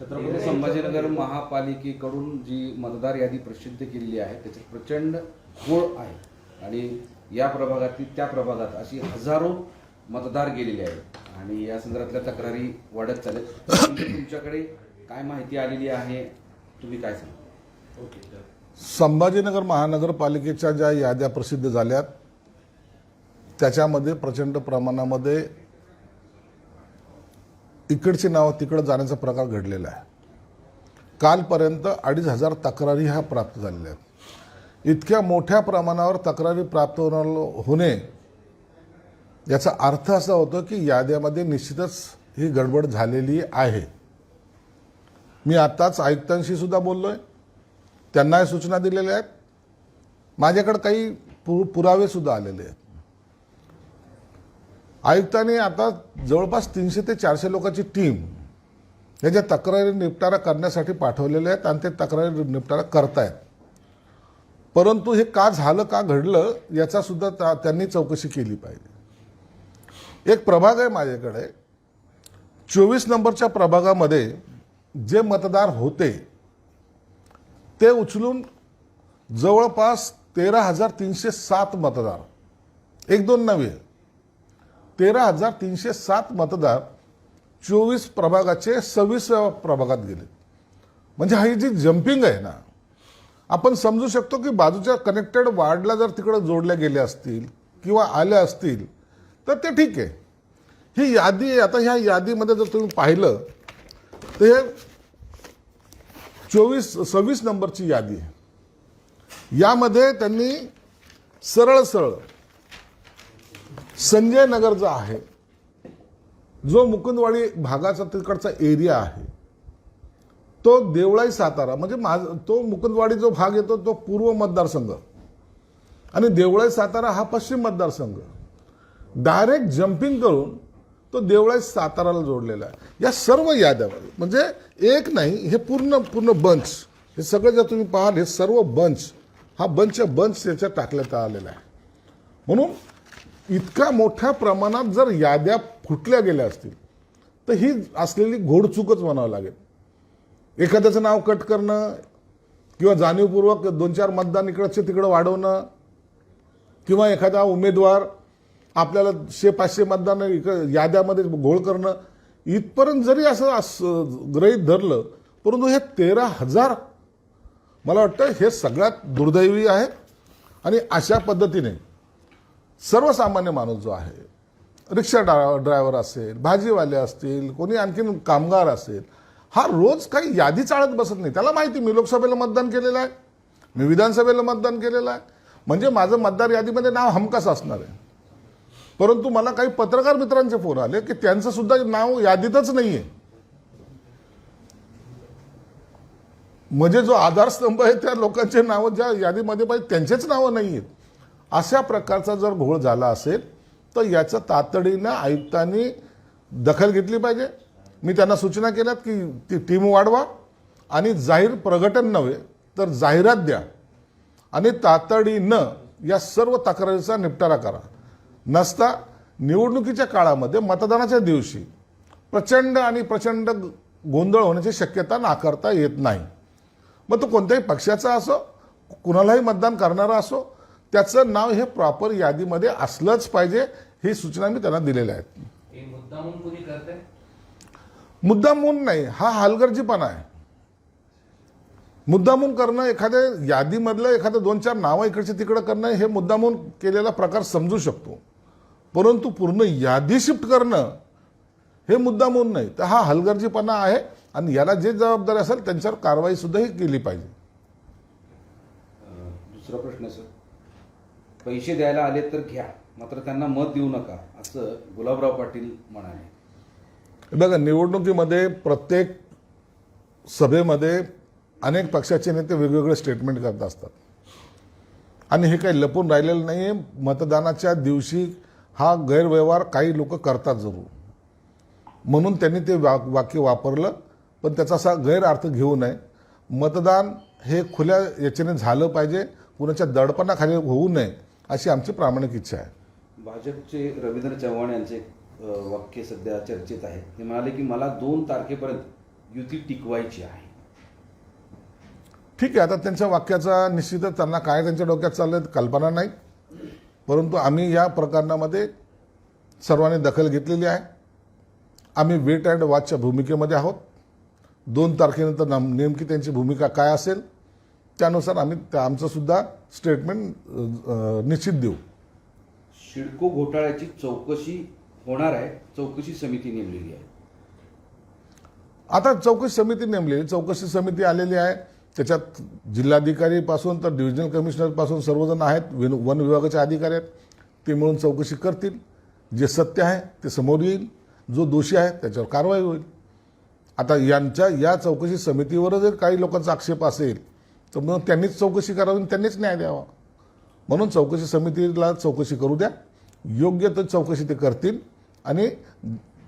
छत्रपती संभाजीनगर महापालिकेकडून जी मतदार यादी प्रसिद्ध केलेली आहे त्याच्यात प्रचंड घोळ आहे आणि या प्रभागातील त्या प्रभागात अशी हजारो मतदार गेलेले आहेत आणि या संदर्भातल्या तक्रारी वाढत चालत. तुमच्याकडे काय माहिती आलेली आहे, तुम्ही काय सांगा? संभाजीनगर महानगरपालिकेच्या ज्या याद्या प्रसिद्ध झाल्यात त्याच्यामध्ये प्रचंड प्रमाणामध्ये इकडची नावं तिकडं जाण्याचा प्रकार घडलेला आहे. कालपर्यंत 2,500 तक्रारी ह्या प्राप्त झालेल्या आहेत. इतक्या मोठ्या प्रमाणावर तक्रारी प्राप्त होणे याचा अर्थ असा होतो की याद्यामध्ये निश्चितच ही गडबड झालेली आहे. मी आत्ताच आयुक्तांशी सुद्धा बोललोय, त्यांनाही सूचना दिलेल्या आहेत. माझ्याकडे काही पुरावे सुद्धा आलेले आहेत. आयुक्तांनी आता जवळपास 300 ते 400 लोकांची टीम याच्या तक्रारी निपटारा करण्यासाठी पाठवलेले आहेत आणि ते तक्रारी निपटारा करतायत. परंतु हे का झालं, का घडलं याचा सुद्धा त्यांनी चौकशी केली पाहिजे. एक प्रभाग आहे माझ्याकडे, 24 नंबरच्या प्रभागामध्ये जे मतदार होते ते उचलून जवळपास 13,307 मतदार, 1-2 नव्हे, 13,307 मतदार 24 प्रभागाचे 26 प्रभागात गेले. म्हणजे ही जी जम्पिंग आहे ना, आपण समजू शकतो की बाजूच्या कनेक्टेड वार्डला जर तिकडे जोडल्या गेल्या असतील किंवा आल्या असतील तर ते ठीक आहे. ही यादी, आता ह्या यादीमध्ये जर तुम्ही पाहिलं तर हे 26 नंबरची यादी आहे. यामध्ये त्यांनी सरळ संजय नगर जो आहे, जो मुकुंदवाडी भागाचा तिकडचा एरिया आहे, तो देवळाई सातारा, म्हणजे तो मुकुंदवाडी जो भाग येतो तो पूर्व मतदारसंघ आणि देवळाई सातारा हा पश्चिम मतदारसंघ, डायरेक्ट जम्पिंग करून तो देवळाई साताराला जोडलेला आहे. या सर्व याद्यामध्ये म्हणजे एक नाही, हे पूर्ण बंच, हे सगळं जर तुम्ही पाहाल हे सर्व बंच, हा बंच याच्यात टाकण्यात आलेला आहे. म्हणून इतक्या मोठ्या प्रमाणात जर याद्या फुटल्या गेल्या असतील तर ही असलेली घोडचूकच म्हणावं लागेल. एखाद्याचं नाव कट करणं किंवा जाणीवपूर्वक 2-4 मतदान इकडचे तिकडं वाढवणं किंवा एखादा उमेदवार आपल्याला 100-500 मतदान याद्यामध्ये घोळ करणं, इथपर्यंत जरी असं गृहीत धरलं, परंतु हे 13,000 मला वाटतं हे सगळ्यात दुर्दैवी आहे. आणि अशा पद्धतीने सर्वसामान्य माणूस जो आहे, रिक्षा ड्रायव्हर असेल, भाजीवाले असतील, कोणी आणखीन कामगार असेल, हा रोज काही यादी चाळत बसत नाही. त्याला माहिती मी लोकसभेला मतदान केलेलं आहे, मी विधानसभेला मतदान केलेलं आहे, म्हणजे माझं मतदार यादीमध्ये नाव हमखास असणार आहे. परंतु मला काही पत्रकार मित्रांचे फोन आले की त्यांचं सुद्धा नाव यादीतच नाहीये. म्हणजे जो आधारस्तंभ आहे त्या लोकांचे नाव ज्या यादीमध्ये पाहिजे त्यांचेच नावं नाही आहेत. अशा प्रकारचा जर घोळ झाला असेल तर याचं तातडीनं आयुक्तांनी दखल घेतली पाहिजे. मी त्यांना सूचना केल्यात की ती टीम वाढवा आणि जाहीर प्रकटन नव्हे तर जाहिरात द्या आणि तातडीनं या सर्व तक्रारीचा निपटारा करा. नसता निवडणुकीच्या काळामध्ये मतदानाच्या दिवशी प्रचंड गोंधळ होण्याची शक्यता नाकारता येत नाही. मग तो कोणत्याही पक्षाचा असो, कुणालाही मतदान करणारा असो, त्याचं नाव हे प्रॉपर यादीमध्ये असलंच पाहिजे, ही सूचना मी त्यांना दिलेल्या आहेत. मुद्दामून नाही, हा हलगर्जीपणा आहे. मुद्दामून करणं, एखाद्या यादीमधलं एखादं 2-4 नावं इकडचे तिकडं करणं, हे मुद्दामून केलेला प्रकार समजू शकतो. परंतु पूर्ण यादी शिफ्ट करणं हे मुद्दामून नाही, तर हा हलगर्जीपणा आहे आणि याला जे जबाबदारी असेल त्यांच्यावर कारवाई सुद्धा ही केली पाहिजे. दुसरा प्रश्न सर, पैसे द्यायला आले तर घ्या, मात्र त्यांना मत देऊ नका, असं गुलाबराव पाटील म्हणाले. बघा, निवडणुकीमध्ये प्रत्येक सभेमध्ये अनेक पक्षाचे नेते वेगवेगळे स्टेटमेंट करत असतात आणि हे काही लपून राहिलेलं नाही आहे. मतदानाच्या दिवशी हा गैरव्यवहार काही लोक करतात जरूर, म्हणून त्यांनी ते वाक्य वापरलं, पण त्याचा असा गैरअर्थ घेऊ नये. मतदान हे खुल्या याच्याने झालं पाहिजे, कुणाच्या दडपणाखाली होऊ नये, अशी आमची प्रामाणिक इच्छा आहे. भाजपचे रवींद्र चव्हाण यांचे वाक्य सध्या चर्चेत आहे. ते म्हणाले की मला 2 तारखेपर्यंत युती टिकवायची आहे? ठीक आहे, आता त्यांच्या वाक्याचा निश्चितच त्यांना काय त्यांच्या डोक्यात चाललं कल्पना नाही, परंतु आम्ही या प्रकरणामध्ये सर्वांनी दखल घेतलेली आहे. आम्ही वेट अँड वॉचच्या भूमिकेमध्ये आहोत. 2 तारखेनंतर नेमकी त्यांची भूमिका काय असेल त्यानुसार आम्ही आमचं सुद्धा स्टेटमेंट निश्चित देऊ. सिडको घोटाळ्याची चौकशी होणार आहे, चौकशी समिती नेमलेली आहे. आता चौकशी समिती नेमलेली, चौकशी समिती आलेली आहे. त्याच्यात जिल्हाधिकारीपासून तर डिव्हिजनल कमिशनरपासून सर्वजण आहेत, वन विभागाचे अधिकारी आहेत. ते मिळून चौकशी करतील. जे सत्य आहे ते समोर येईल, जो दोषी आहे त्याच्यावर कारवाई होईल. आता या चौकशी समितीवर जर काही लोकांचा आक्षेप असेल तर मग त्यांनीच चौकशी करावी, त्यांनीच न्याय द्यावा. म्हणून चौकशी समितीला चौकशी करू द्या, योग्य तर चौकशी ते करतील. आणि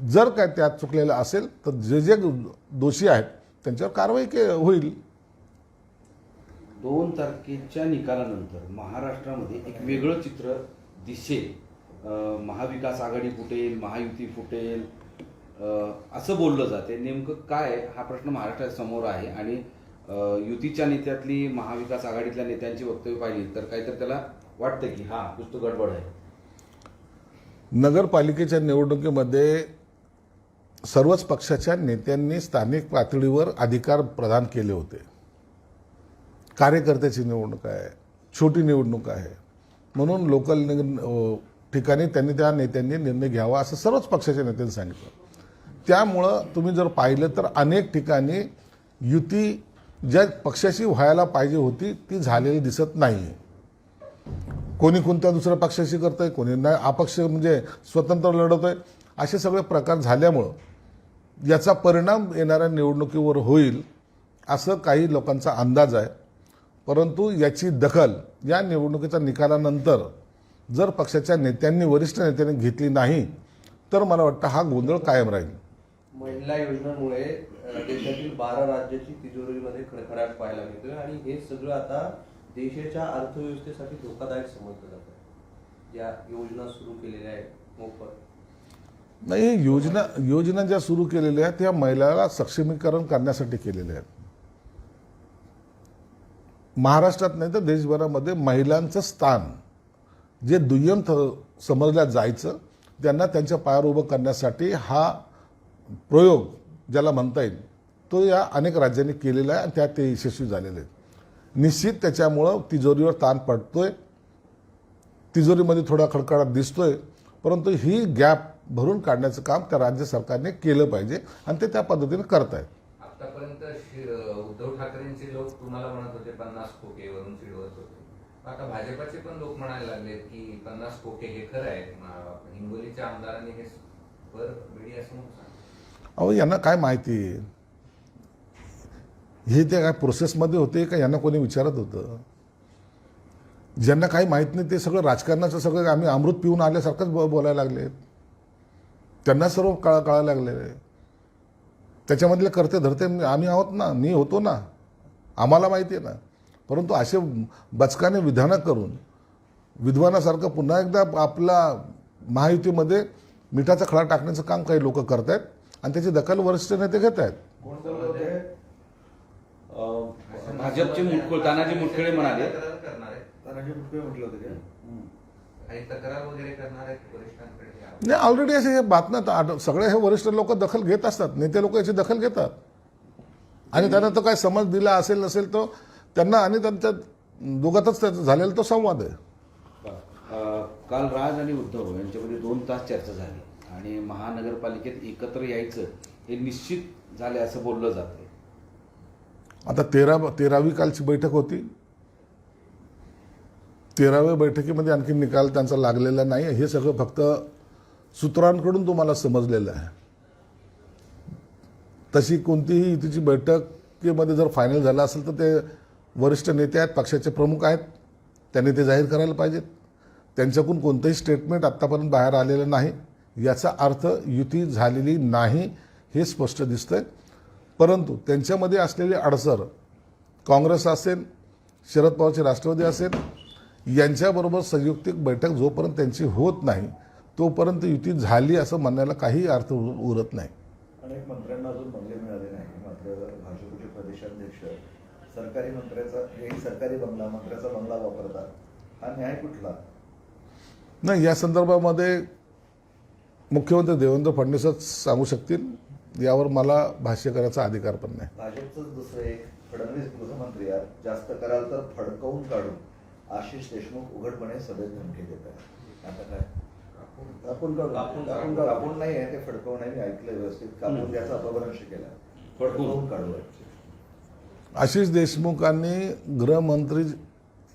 जर काय त्यात चुकलेलं असेल तर जे जे दोषी आहेत त्यांच्यावर कारवाई होईल. 2 तारखेच्या निकालानंतर महाराष्ट्रामध्ये एक वेगळं चित्र दिसेल. महाविकास आघाडी फुटेल, महायुती फुटेल असं बोललं जाते. नेमकं काय हा प्रश्न महाराष्ट्रात समोर आहे. आणि युतीच्या नेत्यातली महाविकास आघाडीतल्या नेत्यांची वक्तव्य पाहिली तर काहीतरी त्याला वाटतं की हा कुछ तो गडबड आहे. नगरपालिकेच्या निवडणुकीमध्ये सर्वच पक्षाच्या नेत्यांनी स्थानिक पातळीवर अधिकार प्रदान केले होते. कार्यकर्त्याची निवडणूक आहे, छोटी निवडणूक आहे, म्हणून लोकल ठिकाणी त्या नेत्यांनी निर्णय घ्यावा असं सर्वच पक्षाच्या नेत्यांनी सांगितलं. त्यामुळं तुम्ही जर पाहिलं तर अनेक ठिकाणी युती ज्या पक्षाशी व्हायला पाहिजे होती ती झालेली दिसत नाही. कोणी कोणत्या दुसऱ्या पक्षाशी करतंय, कोणी नाही अपक्ष म्हणजे स्वतंत्र लढतंय. असे सगळे प्रकार झाल्यामुळं याचा परिणाम येणाऱ्या निवडणुकीवर होईल असं काही लोकांचा अंदाज आहे. परंतु याची दखल या निवडणुकीच्या निकालानंतर जर पक्षाच्या नेत्यांनी, वरिष्ठ नेत्यांनी घेतली नाही तर मला वाटतं हा गोंधळ कायम राहील. महिला योजनांमुळे देशातील 12 राज्याची तिजोरीमध्ये खडखडाट पाहायला मिळतोय आणि हे सगळं आता देशाच्या अर्थव्यवस्थेसाठी धोकादायक समजलं जातं. या योजना सुरू केलेल्या आहेत मोफत. नाही, योजना ज्या सुरू केलेल्या आहेत त्या महिलाला सक्षमीकरण करण्यासाठी केलेल्या आहेत. महाराष्ट्रात नाही तर देशभरामध्ये महिलांचं स्थान जे दुय्यम समजल्या जायचं त्यांना त्यांच्या पायावर उभं करण्यासाठी हा प्रयोग ज्याला म्हणता येईल तो या अनेक राज्यांनी केलेला आहे आणि त्यात ते यशस्वी झालेले आहेत. निश्चित त्याच्यामुळं तिजोरीवर ताण पडतोय, तिजोरीमध्ये थोडा खडखडाट दिसतोय, परंतु ही गॅप भरून काढण्याचं काम त्या राज्य सरकारने केलं पाहिजे आणि ते त्या पद्धतीने करत आहेत. आतापर्यंत उद्धव ठाकरेंचे लोक तुम्हाला म्हणत होते 50 खोकेवरून चिडवत होते. आता भाजपाचे पण लोक म्हणायला लागले की 50 खोके हे खरं आहे. हिंगोलीच्या आमदारांनी हे वेळी असं म्हणून सांगितलं. अहो, यांना काय माहिती आहे? हे ते काय प्रोसेसमध्ये होते का यांना कोणी विचारत होतं? ज्यांना काही माहीत नाही ते सगळं राजकारणाचं सगळं आम्ही अमृत पिऊन आल्यासारखंच बोलायला लागले. त्यांना सर्व कळायला लागले. त्याच्यामधले करते धरते आम्ही आहोत ना, मी होतो ना, आम्हाला माहिती आहे ना. परंतु असे बचकाने विधानं करून विद्वानासारखं पुन्हा एकदा आपला महायुतीमध्ये मिठाचा खडा टाकण्याचं काम काही लोक करत आहेत आणि त्याची दखल वरिष्ठ नेते घेत आहेत. भाजपचे मुटकुळे तानाजी मुटकुळे म्हणाले, तानाजी मुटकुळे म्हटलं होतं ते. काही तक्रार वगैरे करणार आहेत वरिष्ठांकडे? नाही, ऑलरेडी असे हे बातम्या सगळे हे वरिष्ठ लोक दखल घेत असतात, नेते लोक याची दखल घेतात आणि त्यांना तो काय समज दिला असेल नसेल तो त्यांना आणि त्यांच्या दोघातच झालेला तो संवाद आहे. काल राज आणि उद्धव यांच्यामध्ये 2 तास चर्चा झाली आणि महानगरपालिकेत एकत्र यायचं हे निश्चित झाले असं बोललं जातं. आता 13वी कालची बैठक होती. 13व्या बैठकीमध्ये आणखी निकाल त्यांचा लागलेला नाही. हे सगळं फक्त सूत्रांकडून तुम्हाला समजलेलं आहे. तशी कोणतीही युतीची बैठकीमध्ये जर फायनल झालं असेल तर ते वरिष्ठ नेते आहेत, पक्षाचे प्रमुख आहेत, त्यांनी ते जाहीर करायला पाहिजेत. त्यांच्याकडून कोणतंही स्टेटमेंट आत्तापर्यंत बाहेर आलेलं नाही. याचा अर्थ युती झालेली नाही हे स्पष्ट दिसतंय. परंतु त्यांच्यामध्ये असलेली अडसर काँग्रेस असेल, शरद पवारची राष्ट्रवादी असेल, यांच्याबरोबर संयुक्तिक बैठक जोपर्यंत त्यांची होत नाही तोपर्यंत युती झाली असं म्हणण्याला काही अर्थ उरत नाही. अनेक मंत्र्यांना अजून बंगले मिळाले नाही. मात्र भाजपचे प्रदेशाध्यक्ष सरकारी मंत्र्याचा हे सरकारी बंगला मंत्र्याचा बंगला वापरतात. हा न्याय कुठला? नाही, या संदर्भामध्ये मुख्यमंत्री देवेंद्र फडणवीसच सांगू शकतील. यावर मला भाष्य करायचा अधिकार पण नाही. भाजपचंच दुसरं एक फडणवीस गृहमंत्री आहेत. जास्त कराल तर फडकवून काढून आशिष देशमुख उघडपणे सभेत धमकी देत आहेत. आता काय कापून नाही आहे, ते फडकवून आहे. मी ऐकलं व्यवस्थित. कापून त्याचा अपभ्रंश केला, फडकवून काढू आहे. आशिष देशमुखांनी गृहमंत्री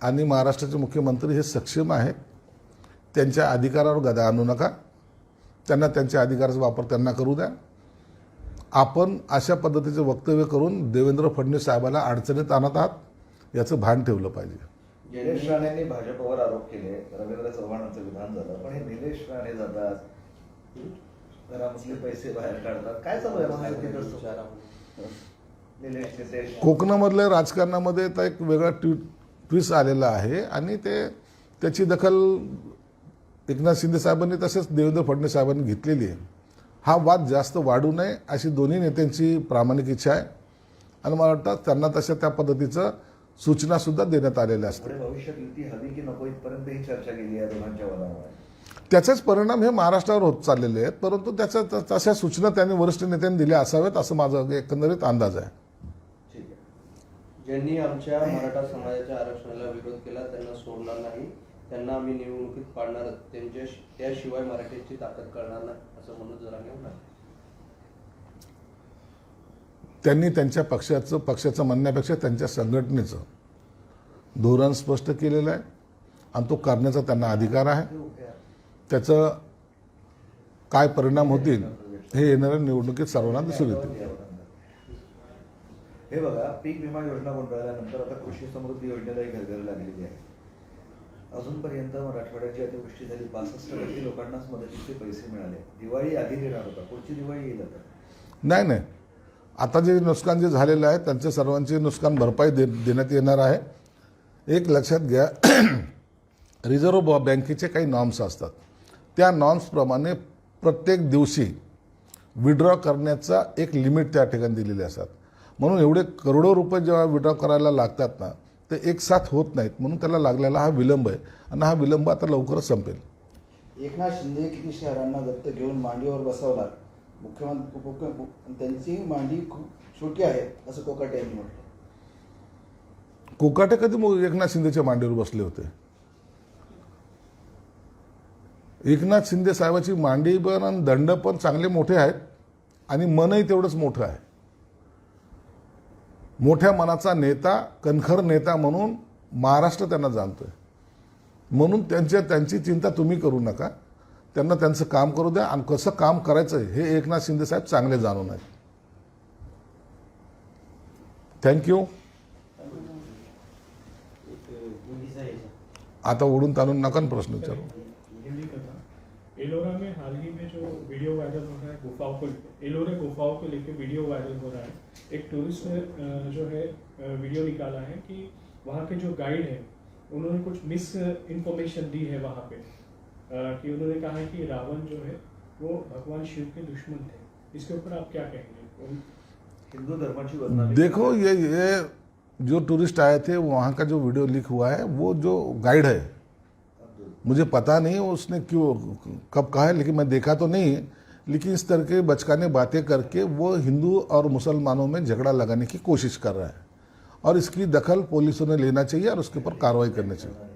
आणि महाराष्ट्राचे मुख्यमंत्री हे सक्षम आहेत. त्यांच्या अधिकारावर गदा आणू नका. त्यांना त्यांच्या अधिकाराचा वापर त्यांना करू द्या. आपण अशा पद्धतीचे वक्तव्य करून देवेंद्र फडणवीस साहेबांना अडचणीत आणत आहात याचं भान ठेवलं पाहिजे. निलेश राणेंनी भाजपवर आरोप केले. रवींद्र चव्हाणांचं विधान झालं, पण हे निलेश राणे जातात, घरामधले पैसे बाहेर काढतात. काय चालू आहे निलेश नितेश? कोकणामधल्या राजकारणामध्ये आता एक वेगळा ट्विस्ट आलेला आहे आणि त्याची दखल एकनाथ शिंदे साहेबांनी तसेच देवेंद्र फडणवीस साहेबांनी घेतलेली आहे. हा वाद जास्त वाढू नये अशी दोन्ही नेत्यांची प्रामाणिक इच्छा आहे आणि मला वाटतं त्यांना तशा त्या पद्धतीचं सूचना सुद्धा देण्यात आलेल्या असतात. पुढे भविष्यात युती हवी की नको इथपर्यंत ही चर्चा केली आहे दोघांच्या वादामुळे. त्याचेच परिणाम हे महाराष्ट्रावर होत चाललेले आहेत, परंतु तशा सूचना त्यांनी वरिष्ठ नेत्यांनी दिल्या असाव्यात असं माझा एकंदरीत अंदाज आहे. ठीक आहे. ज्यांनी आमच्या मराठा समाजाच्या आरक्षणाला विरोध केला त्यांना सोडणार नाही. त्यांना आम्ही निवडणुकीत पाडणार. त्याशिवाय मराठ्यांची ताकद करणार नाही असं मनोज जरांगे म्हणाले. त्यांनी त्यांच्या पक्षाचं म्हणण्यापेक्षा त्यांच्या संघटनेचं धोरण स्पष्ट केलेलं आहे आणि तो करण्याचा त्यांना अधिकार आहे. त्याचं काय परिणाम होतील हे येणाऱ्या निवडणुकीत सर्वांना दिसून येतील. हे बघा, पीक विमा योजना गोंधळल्यानंतर आता कृषी समृद्धी योजनेलाही घरघर लागलेली आहे. अजूनपर्यंत मराठवाड्याची अतिवृष्टी झाली. 65% लोकांनाच मदतीचे पैसे मिळाले. दिवाळी आधी येणार होता, पुढची दिवाळी येईल आता. नाही, आता जे नुकसान जे झालेलं आहे त्यांचे सर्वांचे नुकसान भरपाई देण्यात येणार आहे. एक लक्षात घ्या, रिझर्व्ह बँकेचे काही नॉर्म्स असतात. त्या नॉर्म्सप्रमाणे प्रत्येक दिवशी विड्रॉ करण्याचा एक लिमिट त्या ठिकाणी दिलेले असतात. म्हणून एवढे करोडो रुपये जेव्हा विड्रॉ करायला लागतात ना, ते एक साथ होत नाहीत. म्हणून त्याला लागलेला हा विलंब आहे आणि हा विलंब आता लवकरच संपेल. एकनाथ शिंदे किती शहरांना दत्त घेऊन मांडीवर बसवणार? मुख्यमंत्री त्यांची मांडी खूप छोटी आहे असं कोकाटे यांनी म्हटलं. कोकाटे कधी एकनाथ शिंदेच्या मांडीवर बसले होते? एकनाथ शिंदे साहेबाची मांडी पण आणि दंड पण चांगले मोठे आहेत आणि मनही तेवढंच मोठं आहे. मोठ्या मनाचा नेता, कणखर नेता म्हणून महाराष्ट्र त्यांना जाणतोय. म्हणून त्यांची चिंता तुम्ही करू नका. त्यांना त्यांचं काम करू द्या आणि कसं काम करायचं हे एकनाथ शिंदे साहेब चांगले जाणून आहेत. थँक्यू. आता ओढून ताणून नका ना प्रश्न विचारू. एलोरा में हाल ही में जो वीडियो वायरल हो रहा है गुफाओं को, एलोरा गुफाओं को लेकर वीडियो वायरल हो रहा है. एक टूरिस्ट ने जो है वीडियो निकाला है कि वहाँ के जो गाइड हैं उन्होंने कुछ मिस इन्फॉर्मेशन दी है वहाँ पे, कि उन्होंने कहा है कि रावण जो है वो भगवान शिव के दुश्मन थे. इसके ऊपर आप क्या कहेंगे? हिंदू धर्माची बदनामी. देखो, ये जो टूरिस्ट आए थे वहाँ का जो वीडियो लीक हुआ है, वो जो गाइड है मुझे पता नहीं उसने क्यों कब कहा है, लेकिन मैं देखा तो नहीं. लेकिन इस तरह के बचकाने बातें करके वो हिंदू और मुसलमानों में झगड़ा लगाने की कोशिश कर रहा है और इसकी दखल पुलिसों ने लेना चाहिए और उसके ऊपर कार्रवाई करनी चाहिए.